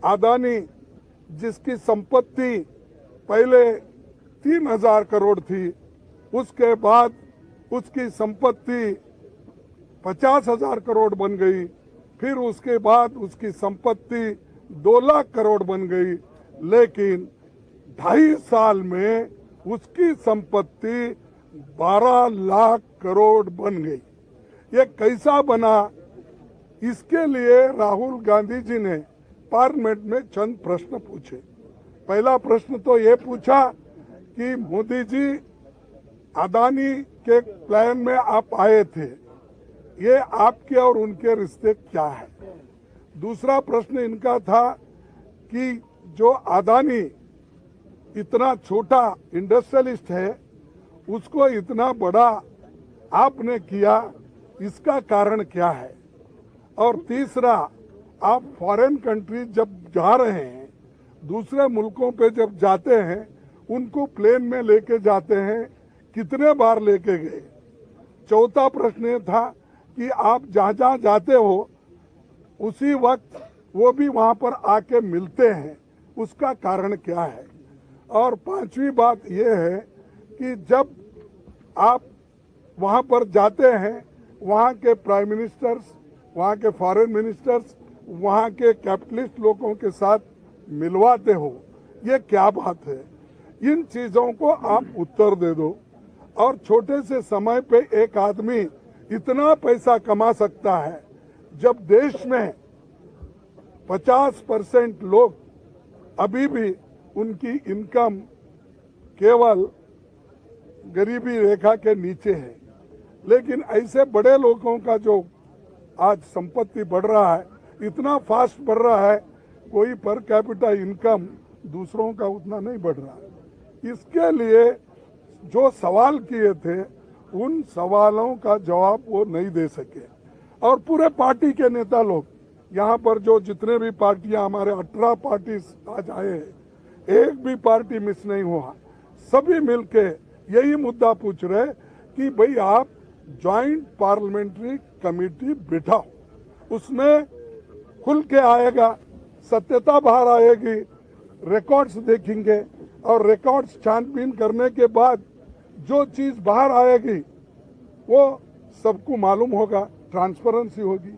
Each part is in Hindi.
अदानी जिसकी संपत्ति पहले 3,000 करोड़ थी, उसके बाद उसकी संपत्ति 50,000 करोड़ बन गई, फिर उसके बाद उसकी संपत्ति 2 लाख करोड़ बन गई, लेकिन 2.5 साल में उसकी संपत्ति 12 लाख करोड़ बन गई। ये कैसा बना? इसके लिए राहुल गांधी जी ने पार्लियामेंट में चंद प्रश्न पूछे। पहला प्रश्न तो ये पूछा कि मोदी जी, अदानी के प्लान में आप आए थे, ये आपके और उनके रिश्ते क्या है? दूसरा प्रश्न इनका था कि जो अदानी इतना छोटा इंडस्ट्रियलिस्ट है, उसको इतना बड़ा आपने किया, इसका कारण क्या है? और तीसरा, आप फॉरेन कंट्री जब जा रहे हैं, दूसरे मुल्कों पे जब जाते हैं, उनको प्लेन में लेके जाते हैं, कितने बार लेके गए? चौथा प्रश्न ये था कि आप जहाँ जहाँ जाते हो उसी वक्त वो भी वहाँ पर आके मिलते हैं, उसका कारण क्या है? और पांचवी बात ये है कि जब आप वहाँ पर जाते हैं, वहाँ के प्राइम मिनिस्टर्स, वहाँ के फॉरेन मिनिस्टर्स, वहाँ के कैपिटलिस्ट लोगों के साथ मिलवाते हो, ये क्या बात है? इन चीज़ों को आप उत्तर दे दो। और छोटे से समय पे एक आदमी इतना पैसा कमा सकता है, जब देश में 50% लोग अभी भी उनकी इनकम केवल गरीबी रेखा के नीचे है। लेकिन ऐसे बड़े लोगों का जो आज संपत्ति बढ़ रहा है, इतना फास्ट बढ़ रहा है, कोई पर कैपिटा इनकम दूसरों का उतना नहीं बढ़ रहा है। इसके लिए जो सवाल किए थे, उन सवालों का जवाब वो नहीं दे सके। और पूरे पार्टी के नेता लोग यहाँ पर, जो जितने भी पार्टियां, हमारे 18 पार्टी आज आए हैं, एक भी पार्टी मिस नहीं हुआ। सभी मिलके यही मुद्दा पूछ रहे कि भाई आप ज्वाइंट पार्लियामेंट्री कमेटी बिठाओ, उसमें खुल के आएगा, सत्यता बाहर आएगी, रिकॉर्ड्स देखेंगे, और रिकॉर्ड्स छानबीन करने के बाद जो चीज बाहर आएगी वो सबको मालूम होगा, ट्रांसपेरेंसी होगी।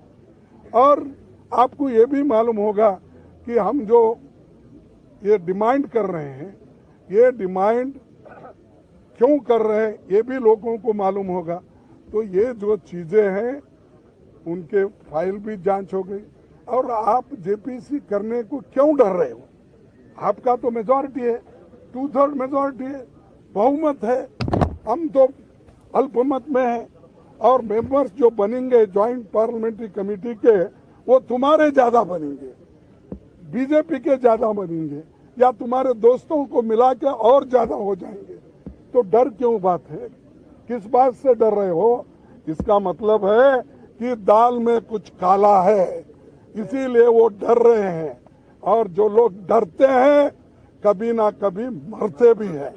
और आपको ये भी मालूम होगा कि हम जो ये डिमांड कर रहे हैं, ये डिमांड क्यों कर रहे हैं, ये भी लोगों को मालूम होगा। तो ये जो चीजें हैं, उनके फाइल भी जांच हो गई। और आप जेपीसी करने को क्यों डर रहे हो? आपका तो मेजॉरिटी है, 2/3 मेजॉरिटी है, बहुमत है। हम तो अल्पमत में हैं, और मेंबर्स जो बनेंगे ज्वाइंट पार्लियामेंट्री कमेटी के, वो तुम्हारे ज्यादा बनेंगे, बीजेपी के ज्यादा बनेंगे, या तुम्हारे दोस्तों को मिला के और ज्यादा हो जाएंगे। तो डर क्यों बात है? किस बात से डर रहे हो? इसका मतलब है कि दाल में कुछ काला है, इसीलिए वो डर रहे हैं। और जो लोग डरते हैं, कभी ना कभी मरते भी हैं।